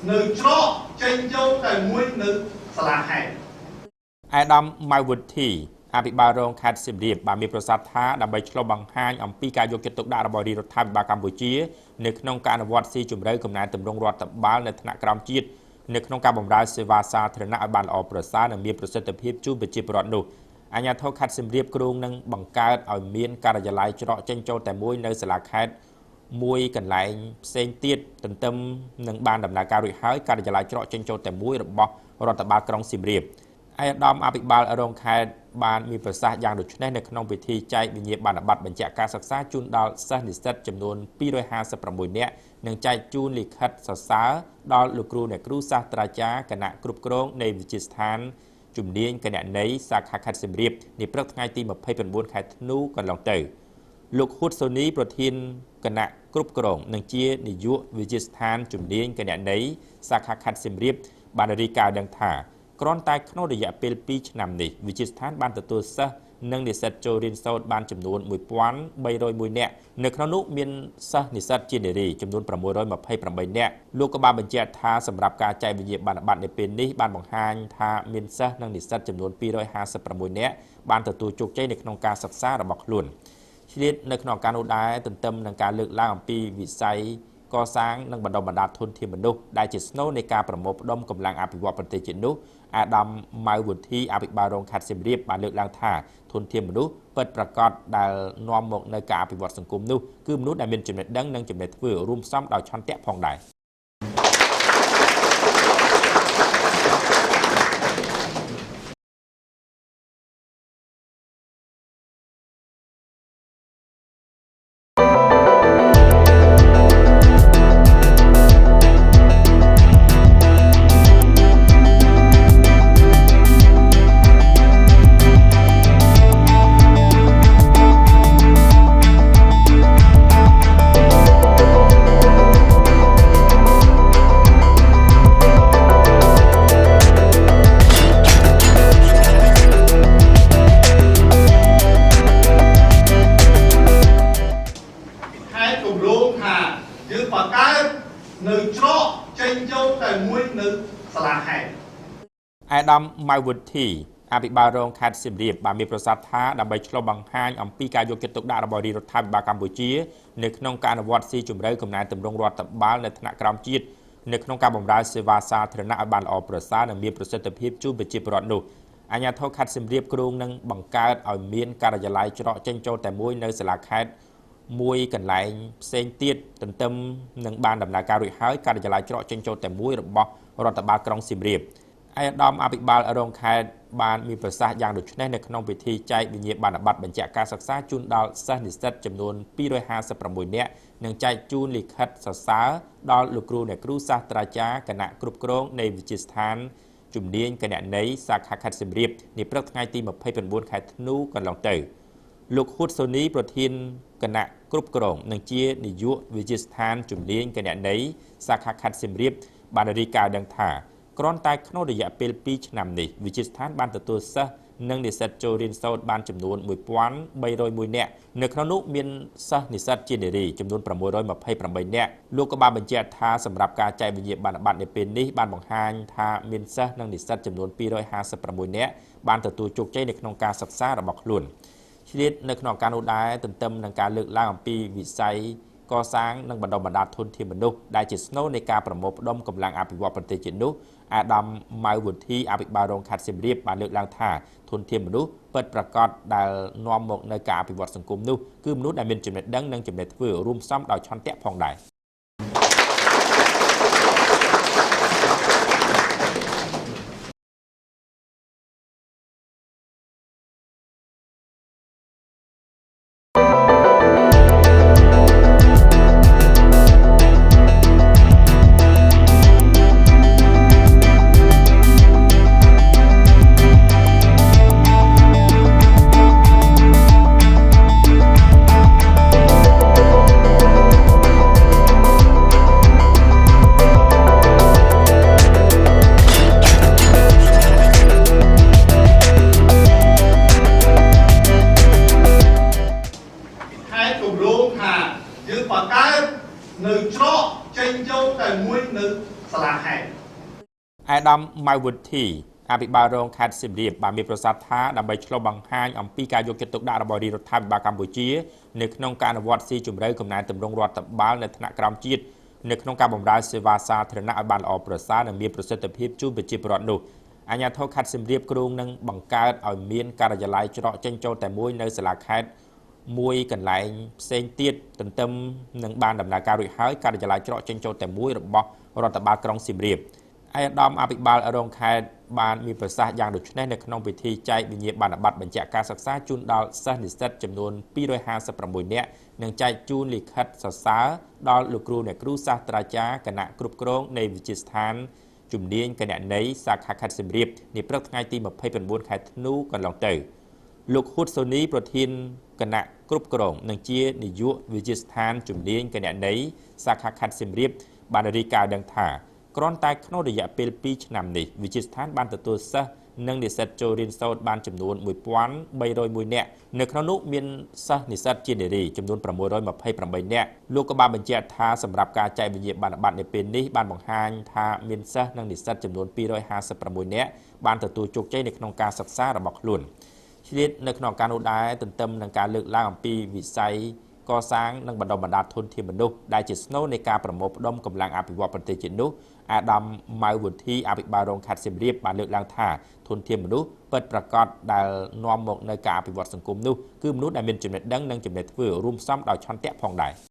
នៅច្រកចេញចូលតែមួយនៅសាលាខេត្តអាដាមម៉ៅវុធីអភិបាលរងខេត្តសៀមរាបបានមានប្រសាសន៍ថាដើម្បីឆ្លុះបង្ហាញអំពីការយកចិត្តទុកដាក់របស់រដ្ឋាភិបាលកម្ពុជានៅក្នុងការអនុវត្តស៊ីជម្រៅកំណែទម្រង់រដ្ឋបាលនៅថ្នាក់ក្រោមជាតិនៅក្នុងការបម្រើសេវាសាធារណៈឲ្យបានល្អប្រសើរនិងមានប្រសិទ្ធភាពជូនប្រជាពលរដ្ឋនោះអាជ្ញាធរខេត្តសៀមរាបគ្រោងនឹងបង្កើតឲ្យមានការិយាល័យច្រកចេញចូលតែមួយនៅសាលាខេត្តមួយកន្លែងផ្សេងទៀតទន្ទឹមនឹងបានដំណើរការរួចហើយការិយាល័យច្រកចេញចូលតែមួយរបស់រដ្ឋបាលក្រុងសៀមរាបអាដាមអភិបាលរងខេត្តបានមានប្រសាសន៍យ៉ាងដូចនេះនៅក្នុងពិធីចែកវិញ្ញាបនបត្របញ្ជាក់ការសិក្សាជូនដល់សិស្សនិស្សិតចំនួន256នាក់និងចែកជូនលិខិតសរសើរដល់លោកគ្រូអ្នកគ្រូសាស្ត្រាចារ្យគណៈគ្រប់គ្រងនៃវិទ្យាស្ថានជំនាញគណនេយ្យសាខាខេត្តសៀមរាបនាព្រឹកថ្ងៃទី29ខែធ្នូកន្លងទៅលោកហ៊ុតសូនីប្រធានគណៈគ្រប់គ្រងនិងជានាយកវិទ្យាស្ថានជំនាញគណនេយ្យសាខាខេត្តសៀមរាបបានរាយការណ៍ដឹងថាគ្រាន់តែក្នុងរយៈពេល2ឆ្នាំនេះវិទ្យាស្ថានបានទទួលសិស្សនិងនិស្សិតចូលរៀនសូត្របានចំនួន1301នាក់នៅក្នុងនោះមានសិស្សនិស្សិតជានារីចំនួន628នាក់លោកក៏បានបញ្ជាក់ថាសម្រាប់ការចែកវិញ្ញាបនបត្រនៅពេលនេះបានបង្ហាញថាមានសិស្សនិងនិស្សិតចំនួន256នាក់បានទទួលជោគជ័យនៅក្នុងការសិក្សារបស់ខ្លួនឆ្លៀតនៅក្នុងការនោះដែរទន្ទឹមនឹងការលើកឡើងអំពីវិស័យកសាងនិងបណ្ដុះបណ្ដាលធនធានមនុស្សដែលជាស្នូលនៃការប្រមូលផ្ដុំកម្លាំងអភិវឌ្ឍប្រទេសជាតិនោះអាដាមម៉ៅវុធីអភិបាលរងខេត្តសៀមរាបបានលើកឡើងថាធនធានមនុស្សពិតប្រាកដដែលនាំមកនៅការអភិវឌ្ឍសង្គមនោះគឺមនុស្សដែលមានចំណេះដឹងនិងចំណេះធ្វើរួមផ្សំដោយឆន្ទៈផងដែរយើងបង្កើតនៅច្រកចេញចូលតែមួយនៅសាលាខេត្តអាដាមម៉ៅវុធីអភិបាលរងខេត្តសៀមរាបបានមានប្រសាសន៍ថាដើម្បីឆ្លុះបង្ហាញអំពីការយកចិត្តទុកដាក់របស់រដ្ឋាភិបាលកម្ពុជានៅក្នុងការអនុវត្តស៊ីជម្រៅកំណែទម្រង់រដ្ឋបាលនៅថ្នាក់ក្រោមជាតិនៅក្នុងការបម្រើសេវាសាធារណៈឲ្យបានល្អប្រសើរនិងមានប្រសិទ្ធភាពជូនប្រជាពលរដ្ឋនោះអាជ្ញាធរខេត្តសៀមរាបគ្រោងនឹងបង្កើតឲ្យមានការិយាល័យច្រកចេញចូលតែមួយនៅសាលាខេត្តមួយកន្លែងផ្សេងទៀតទន្ទឹមនឹងបានដំណើរការរួចហើយការិយាល័យច្រកចេញចូលតែមួយរបស់រដ្ឋបាលក្រុងសៀមរាបអាដាមអភិបាលរងខេត្តបានមានប្រសាសន៍យ៉ាងដូចនេះនៅក្នុងពិធីចែកវិញ្ញាបនបត្របញ្ជាក់ការសិក្សាជូនដល់សិស្សនិស្សិតចំនួន256នាក់និងចែកជូនលិខិតសរសើរដល់លោកគ្រូអ្នកគ្រូសាស្ត្រាចារ្យគណៈគ្រប់គ្រងនៃវិទ្យាស្ថានជំនាញគណនេយ្យសាខាខេត្តសៀមរាបនាព្រឹកថ្ងៃទី29ខែធ្នូកន្លងទៅលោកហ៊ុតសូនីប្រធានគណៈគ្រប់គ្រងនិងជានាយកវិទ្យាស្ថានជំនាញគណនេយ្យសាខាខេត្តសៀមរាបបានរាយការណ៍ដឹងថាគ្រាន់តែក្នុងរយៈពេល2ឆ្នាំនេះវិទ្យាស្ថានបានទទួលសិស្សនិងនិស្សិតចូលរៀនសូត្របានចំនួន1301នាក់នៅក្នុងនោះមានសិស្សនិស្សិតជានារីចំនួន628នាក់លោកក៏បានបញ្ជាក់ថាសម្រាប់ការចែកវិញ្ញាបនបត្រនៅពេលនេះបានបង្ហាញថាមានសិស្សនិងនិស្សិតចំនួន256នាក់បានទទួលជោគជ័យនៅក្នុងការសិក្សារបស់ខ្លួនឆ្លៀតនៅក្នុងការនោះដែរទន្ទឹមនឹងការលើកឡើងអំពីវិស័យកសាងនិងបណ្ដុះបណ្ដាលធនធានមនុស្សដែលជាស្នូលនៃការប្រមូលផ្ដុំកម្លាំងអភិវឌ្ឍប្រទេសជាតិនោះអាដាមម៉ៅវុធីអភិបាលរងខេត្តសៀមរាបបានលើកឡើងថាធនធានមនុស្សពិតប្រាកដដែលនាំមកនៅការអភិវឌ្ឍសង្គមនោះគឺមនុស្សដែលមានចំណេះដឹងនិងចំណេះធ្វើរួមផ្សំដោយឆន្ទៈផងដែរយើងបង្កើតនៅច្រកចេញចូលតែមួយនៅ សាលាខេត្ត អាដាមម៉ៅវុធីអភិបាលរងខេត្តសៀមរាបបានមានប្រសាសន៍ថាដើម្បីឆ្លុះបង្ហាញអំពីការយកចិត្តទុកដាក់របស់រដ្ឋាភិបាលកម្ពុជានៅក្នុងការអនុវត្តស៊ីជម្រៅកំណែទម្រង់រដ្ឋបាលនៅថ្នាក់ក្រោមជាតិនៅក្នុងការបម្រើសេវាសាធារណៈឲ្យបានល្អប្រសើរនិងមានប្រសិទ្ធភាពជូនប្រជាពលរដ្ឋនោះអាជ្ញាធរខេត្តសៀមរាបគ្រោងនឹងបង្កើតឲ្យមានការិយាល័យច្រកចេញចូលតែមួយនៅសាលាខេត្តមួយកន្លែងផ្សេងទៀតទន្ទឹមនឹងបានដំណើរការរួចហើយការិយាល័យច្រកចេញចូលតែមួយរបស់រដ្ឋបាលក្រុងសៀមរាបអាដាមអភិបាលរងខេត្តបានមានប្រសាសន៍យ៉ាងដូចនេះនៅក្នុងពិធីចែកវិញ្ញាបនបត្របញ្ជាក់ការសិក្សាជូនដល់សិស្សនិស្សិតចំនួន256នាក់និងចែកជូនលិខិតសរសើរដល់លោកគ្រូអ្នកគ្រូសាស្ត្រាចារ្យគណៈគ្រប់គ្រងនៃវិទ្យាស្ថានជំនាញគណនេយ្យសាខាខេត្តសៀមរាបនាព្រឹកថ្ងៃទី29ខែធ្នូកន្លងទៅលោកហ៊ុតសូនីប្រធានគណៈគ្រប់គ្រងនិងជានាយកវិទ្យាស្ថានជំនាញគណនេយ្យសាខាខេត្តសៀមរាបបានរាយការណ៍ដឹងថាគ្រាន់តែក្នុងរយៈពេល2ឆ្នាំនេះវិទ្យាស្ថានបានទទួលសិស្សនិងនិស្សិតចូលរៀនសូត្របានចំនួន1301នាក់នៅក្នុងនោះមានសិស្សនិស្សិតជានារីចំនួន628នាក់លោកក៏បានបញ្ជាក់ថាសម្រាប់ការចែកវិញ្ញាបនបត្រនៅពេលនេះបានបង្ហាញថាមានសិស្សនិងនិស្សិតចំនួន256នាក់បានទទួលជោគជ័យនៅក្នុងការសិក្សារបស់ខ្លួនឆ្លៀតនៅក្នុងការនោះដែរទន្ទឹមនឹងការលើកឡើងអំពីវិស័យកសាងនិងបណ្ដុំបណ្ដាលធនធានមនុស្សដែលជាស្នូលនៃការប្រមូលផ្ដុំកម្លាំងអភិវឌ្ឍប្រទេសជាតិនោះអាដាមម៉ៅវុធីអភិបាលរងខេត្តសៀមរាបបានលើកឡើងថាធនធានមនុស្សពិតប្រាកដដែលនាំមកនៅការអភិវឌ្ឍសង្គមនោះគឺមនុស្សដែលមានចំណេះដឹងនិងចំណេះធ្វើរួមផ្សំដោយឆន្ទៈផងដែរ